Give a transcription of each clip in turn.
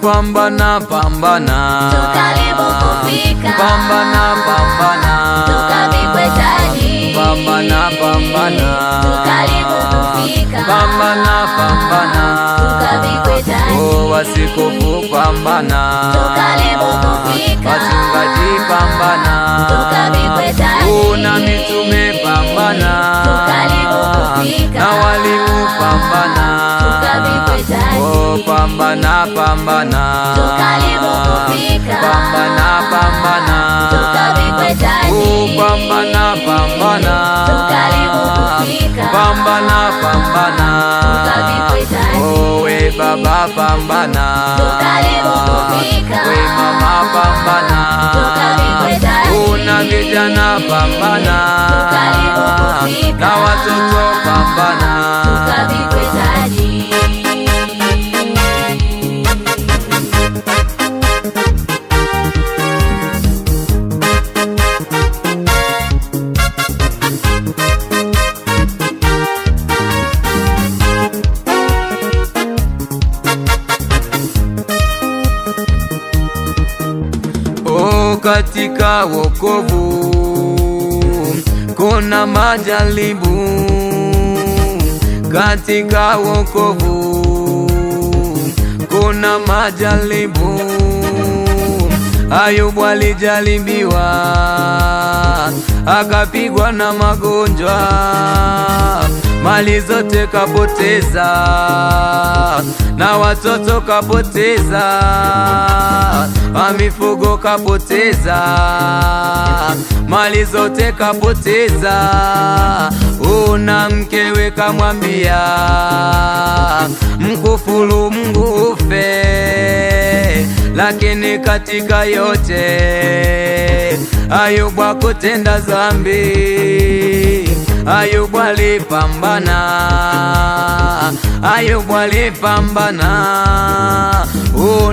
pambana pambana, tukaribu kufika. Pambana pambana, tukavipwe taji. Pambana pambana, tukaribu kufika. Pambana pambana, tukavipwe taji. oh wasikofu pambana, tukaribu kufika. wachungaji pambana, tukavipwe taji. una mitume pambana, tukaribu kufika. na walimu pambana, tukavipwe taji. oh pambana pambana, tukaribu kufika. Pambana pambana, tukavipwe taji. oh pambana pambana, tukaribu kufika. Pambana pambana, tukavipwe taji. oh we baba pambana, tukaribu kufika. we mama pambana, tukavipwe taji. una vijana pambana, tukaribu kufika. na watoto pambana, tukavipwe taji. oh katika wokovu kuna majaribu, katika wokovu kuna majaribu. Ayubu alijaribiwa akapigwa na magonjwa, mali zote kapoteza, na watoto kapoteza, mifugo kapoteza, mali zote kapoteza. Una mkewe kamwambia mkufuru Mungu ufe, lakini katika yote Ayubu hakutenda dhambi. Ayubu alipambana, Ayubu alipambana,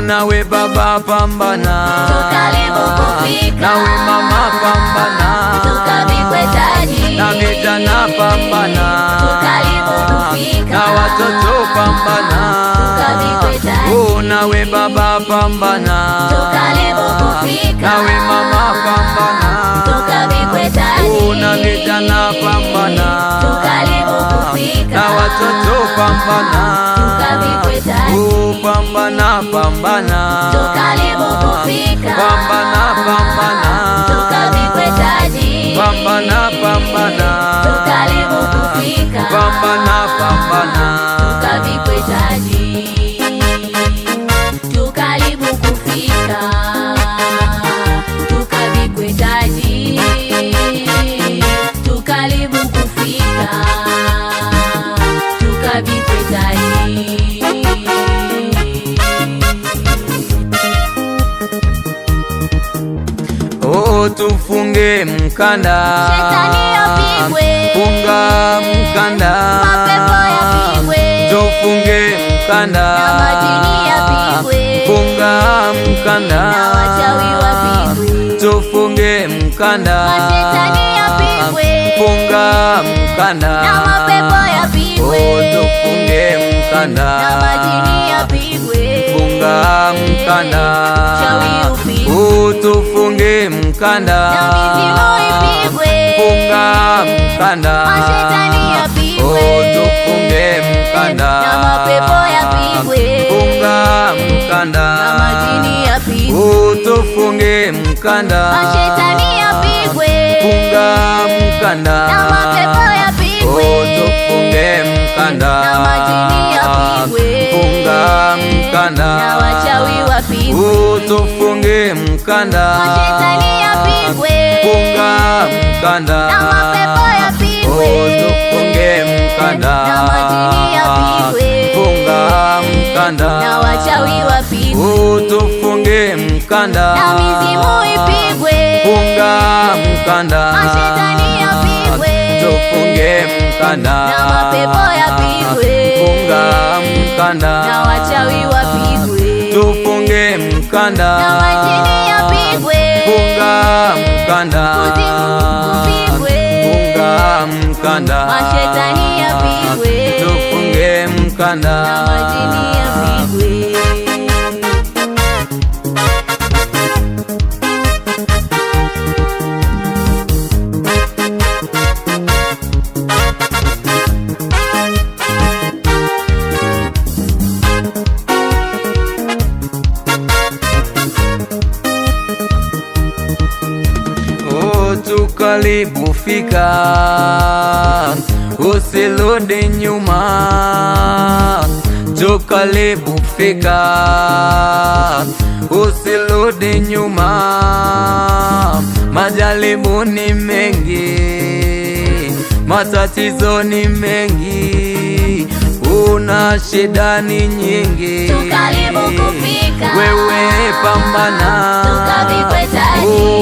nawe baba pambana, tukaribu kufika. nawe mama pambana, tukavipwe taji. na vijana pambana, tukaribu kufika. na watoto pambana, tukavipwe taji. nawe baba pambana, tukaribu kufika. nawe mama pambana, tukavipwe taji. na vijana pambana, tukaribu kufika. na watoto pambana, tukavipwe taji. pambana pambana, tukaribu kufika. pambana pambana, tukavipwe taji. pambana pambana, tukaribu kufika. pambana pambana, tukavipwe taji. tukaribu kufika. tukavipwe taji. tukaribu kufika. tukavipwe taji. oh tufunge mkanda, Shetani apigwe. funga mkanda, Mapepo yapigwe. tufunge mkanda, Na majini yapigwe. funga mkanda, Na wachawi wapigwe. tufunge mkanda, Mashetani yapigwe. funga mkanda, Na mapepo yapigwe. oh tufunge mkanda, Na majini yapigwe. funga mkanda, Chawi upigwe. oh tufunge mkanda, Na mizimu ipigwe. funga mkanda, Mashetani yapigwe. oh tufunge mkanda, Na mapepo yapigwe. funga mkanda, Na majini yapigwe. oh tufunge mkanda, Mashetani yapigwe. funga mkanda, Na mapepo yapigwe. oh tufunge mkanda, Na majini yapigwe. funga mkanda, Na wachawi wapigwe. oh tufunge mkanda, Mashetani yapigwe. funga mkanda, Na mapepo yapigwe. oh tufunge mkanda, Na majini yapigwe. funga mkanda, Na wachawi wapigwe. oh tufunge mkanda, Na mizimu ipigwe. funga mkanda, Mashetani yapigwe. tufunge mkanda, Na mapepo yapigwe. funga mkanda, Na wachawi wapigwe. tufunge mkanda, Na majini yapigwe. funga mkanda, Kuzimu kupigwe. funga mkanda, Mashetani yapigwe. tufunge mkanda, Na majini yapigwe. karibu fika, usirudi nyuma. Jo karibu fika, usirudi nyuma. Majaribu ni mengi, matatizo ni mengi, una shida ni nyingi. Karibu kufika, wewe pambana,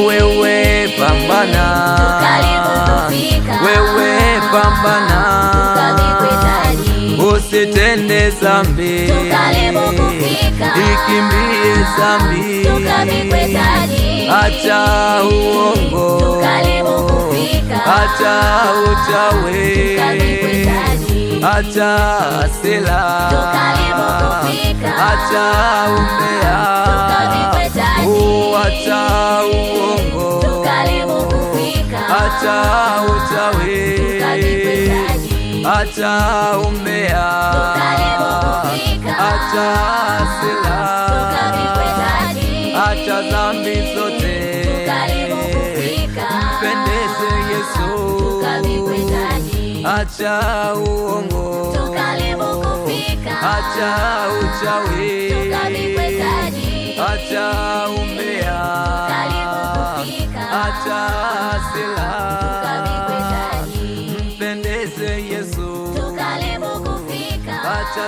wewe pambana, wewe pambana, usitende zambi, ikimbie zambi, acha uongo, acha uchawi, acha hasira, acha umbea, acha uongo, acha uchawi, acha umbea, acha hasira, acha dhambi zote, mpendeze Yesu, acha uongo, acha uchawi, acha umbea, acha hasira, mpendeze Yesu, acha